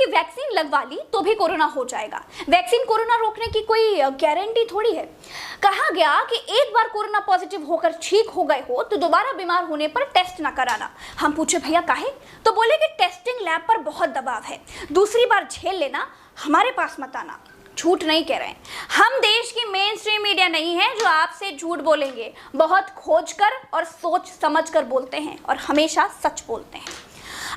कि वैक्सीन लगवा ली तो भी कोरोना हो जाएगा। वैक्सीन कोरोना रोकने की कोई गारंटी थोड़ी है। कहा गया कि एक बार कोरोना पॉजिटिव होकर ठीक हो गए हो तो दोबारा बीमार होने पर टेस्ट ना कराना। हम पूछे भैया काहे? तो बोले कि टेस्टिंग लैब पर बहुत दबाव है, दूसरी बार झेल लेना, हमारे पास मत आना। झूठ नहीं कह रहे हैं, हम देश की मेन स्ट्रीम मीडिया नहीं है जो आपसे झूठ बोलेंगे। बहुत खोज कर और सोच समझ कर बोलते हैं और हमेशा सच बोलते हैं।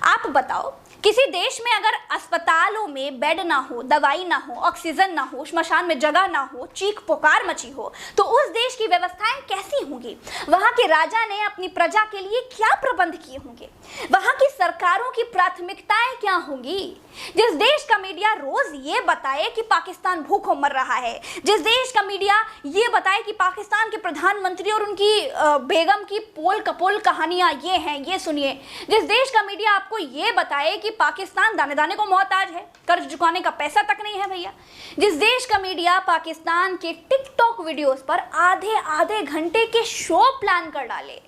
आप बताओ, किसी देश में अगर अस्पतालों में बेड ना हो, दवाई ना हो, ऑक्सीजन ना हो, श्मशान में जगह ना हो, चीख पुकार मची हो, तो उस देश की व्यवस्थाएं कैसी होंगी? वहां के राजा ने अपनी प्रजा के लिए क्या प्रबंध किए होंगे? वहां की सरकारों की प्राथमिकताएं क्या होंगी? जिस देश का मीडिया रोज ये बताए कि पाकिस्तान भूखों मर रहा है, जिस देश का मीडिया ये बताए कि पाकिस्तान के प्रधानमंत्री और उनकी बेगम की पोल कपोल कहानियां ये हैं, ये सुनिए। जिस देश का मीडिया आपको ये बताए कि पाकिस्तान दाने दाने को मोहताज है, कर्ज चुकाने का पैसा तक नहीं है भैया। जिस देश का मीडिया पाकिस्तान के टिकटॉक वीडियोस पर आधे आधे घंटे के शो प्लान कर डाले,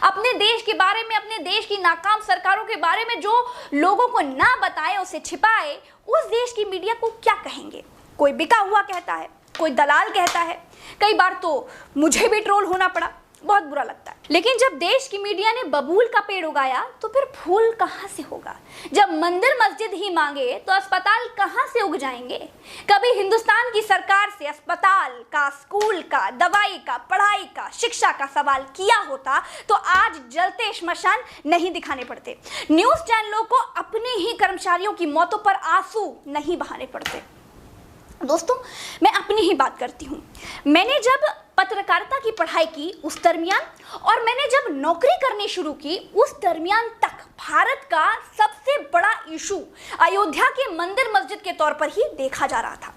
अपने देश के बारे में, अपने देश की नाकाम सरकारों के बारे में जो लोगों को ना बताए, उसे छिपाए, उस देश की मीडिया को क्या कहेंगे? कोई बिका हुआ कहता है, कोई दलाल कहता है। कई बार तो मुझे भी ट्रोल होना पड़ा, बहुत बुरा लगता है। लेकिन जब देश की मीडिया ने बबूल का पेड़ उगाया तो फिर फूल कहां से होगा? जब मंदिर मस्जिद ही मांगे तो अस्पताल कहां से उग जाएंगे? कभी हिंदुस्तान की सरकार से अस्पताल का, स्कूल का, दवाई का, पढ़ाई का, शिक्षा का सवाल किया होता तो आज जलते श्मशान नहीं दिखाने पड़ते, न्यूज चैनलों को अपने ही कर्मचारियों की मौतों पर आंसू नहीं बहाने पड़ते। दोस्तों, मैं अपनी ही बात करती हूँ। मैंने जब पत्रकारिता की पढ़ाई की उस दरमियान, और मैंने जब नौकरी करनी शुरू की उस दरमियान तक भारत का सबसे बड़ा इशू अयोध्या के मंदिर मस्जिद के तौर पर ही देखा जा रहा था।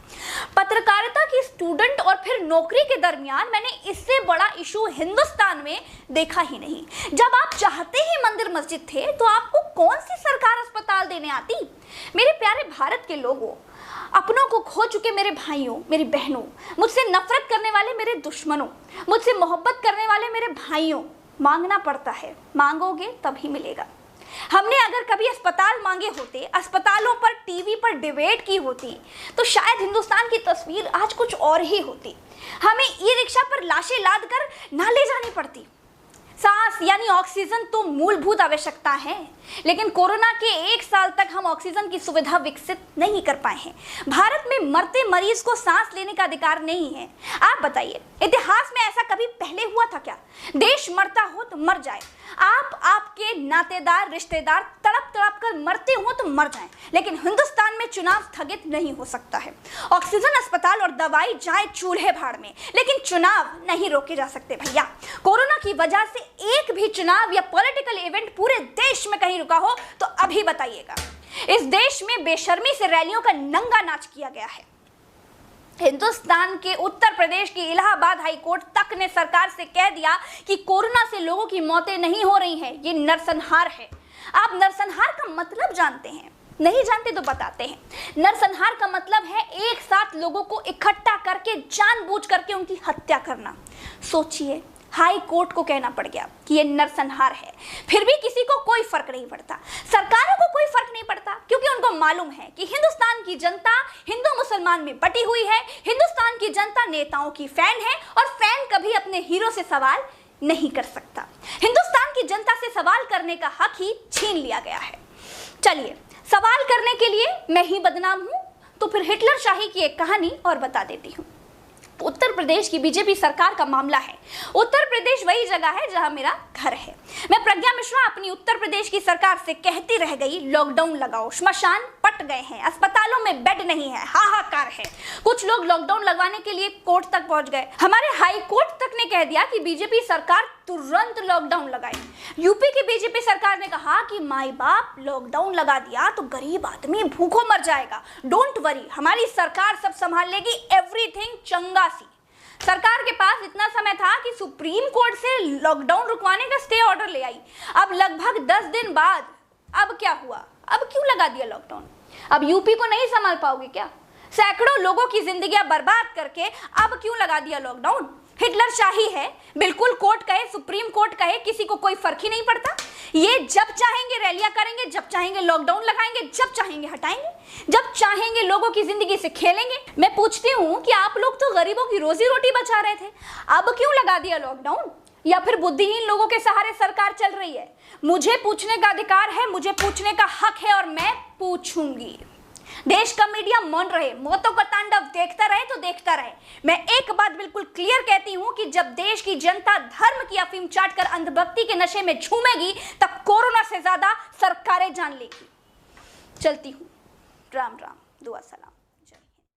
पत्रकारिता की स्टूडेंट और फिर नौकरी के दरमियान मैंने इससे बड़ा इशू हिंदुस्तान में देखा ही नहीं। जब आप चाहते ही मंदिर मस्जिद थे तो आपको कौन सी सरकार अस्पताल देने आती? मेरे प्यारे भारत के लोगों, अपनों को खो चुके मेरे भाइयों, मेरी बहनों, मुझसे नफरत करने वाले मेरे दुश्मनों, मुझसे मोहब्बत करने वाले मेरे भाइयों, मांगना पड़ता है, मांगोगे तभी मिलेगा। हमने अगर कभी अस्पताल मांगे होते, अस्पतालों पर टीवी पर डिबेट की होती, तो शायद हिंदुस्तान की तस्वीर आज कुछ और ही होती। हमें ई रिक्शा पर लाशें लाद कर ना ले जानी पड़ती। सांस यानी ऑक्सीजन तो मूलभूत आवश्यकता है, लेकिन कोरोना के 1 साल तक हम ऑक्सीजन की सुविधा विकसित नहीं कर पाए हैं। भारत में मरते मरीज को सांस लेने का अधिकार नहीं है। आप बताइए, इतिहास में ऐसा कभी पहले हुआ था क्या? देश मरता हो तो मर जाए, आपके नातेदार रिश्तेदार तड़प तड़प कर मरते हो तो मर जाएं, लेकिन हिंदुस्तान में चुनाव स्थगित नहीं हो सकता है। ऑक्सीजन, अस्पताल और दवाई जाए चूल्हे भाड़ में, लेकिन चुनाव नहीं रोके जा सकते भैया। कोरोना की वजह से एक भी चुनाव या पॉलिटिकल इवेंट पूरे देश में कहीं रुका हो तो अभी बताइएगा। इस देश में बेशर्मी से रैलियों का नंगा नाच किया गया है। हिंदुस्तान के उत्तर प्रदेश की इलाहाबाद हाई कोर्ट तक ने सरकार से कह दिया कि कोरोना से लोगों की मौतें नहीं हो रही हैं, ये नरसंहार है। आप नरसंहार का मतलब जानते हैं? नहीं जानते तो बताते हैं। नरसंहार का मतलब है एक साथ लोगों को इकट्ठा करके जानबूझ करके उनकी हत्या करना। सोचिए, हाई कोर्ट को कहना पड़ गया कि ये नरसंहार है, फिर भी किसी को कोई फर्क नहीं पड़ता। सरकारों को कोई फर्क नहीं पड़ता, क्योंकि उनको मालूम है कि हिंदुस्तान की जनता हिंदू मुसलमान में बटी हुई है। हिंदुस्तान की जनता नेताओं की फैन है और फैन कभी अपने हीरो से सवाल नहीं कर सकता। हिंदुस्तान की जनता से सवाल करने का हक ही छीन लिया गया है। चलिए, सवाल करने के लिए मैं ही बदनाम हूं, तो फिर हिटलर शाही की एक कहानी और बता देती हूं। उत्तर प्रदेश की बीजेपी सरकार का मामला है। उत्तर प्रदेश वही जगह है जहां मेरा घर है। मैं प्रज्ञा मिश्रा अपनी उत्तर प्रदेश की सरकार से कहती रह गई, लॉकडाउन लगाओ, श्मशान पट गए हैं, अस्पतालों में बेड नहीं है, हाहाकार है। कुछ लोग लॉकडाउन लगवाने के लिए कोर्ट तक पहुंच गए। हमारे हाई कोर्ट तक ने कह दिया कि बीजेपी सरकार तुरंत लॉकडाउन लगाए। यूपी की बीजेपी सरकार ने कहा कि माई बाप, लॉकडाउन लगा दिया तो गरीब आदमी भूखों मर जाएगा, डोंट वरी, हमारी सरकार सब संभाल लेगी, एवरीथिंग चंगा सी। सरकार के पास इतना समय था कि सुप्रीम कोर्ट से लॉकडाउन रुकवाने का स्टे ऑर्डर ले आई। अब लगभग 10 दिन बाद अब क्या हुआ? अब क्यों लगा दिया लॉकडाउन? अब यूपी को नहीं संभाल पाओगे क्या? सैकड़ों लोगों की जिंदगियां बर्बाद करके अब क्यों लगा दिया लॉकडाउन? हिटलरशाही है, बिल्कुल कोर्ट कहे, सुप्रीम कोर्ट कहे, किसी को कोई फर्क ही नहीं पड़ता। ये जब चाहेंगे रैलियां करेंगे, जब चाहेंगे लॉकडाउन लगाएंगे, जब चाहेंगे हटाएंगे, जब चाहेंगे लोगों की जिंदगी से खेलेंगे। मैं पूछती हूं कि आप लोग तो गरीबों की रोजी रोटी बचा रहे थे, अब क्यों लगा दिया लॉकडाउन? या फिर बुद्धिहीन लोगों के सहारे सरकार चल रही है? मुझे पूछने का अधिकार है, मुझे पूछने का हक है और मैं पूछूंगी। देश का मीडिया मौन रहे, मौतों का तांडव देखता रहे तो देखता रहे। मैं एक बात बिल्कुल क्लियर कहती हूं कि जब देश की जनता धर्म की अफीम चाटकर अंधभक्ति के नशे में झूमेगी, तब कोरोना से ज्यादा सरकारें जान लेगी। चलती हूं। राम राम, दुआ सलाम।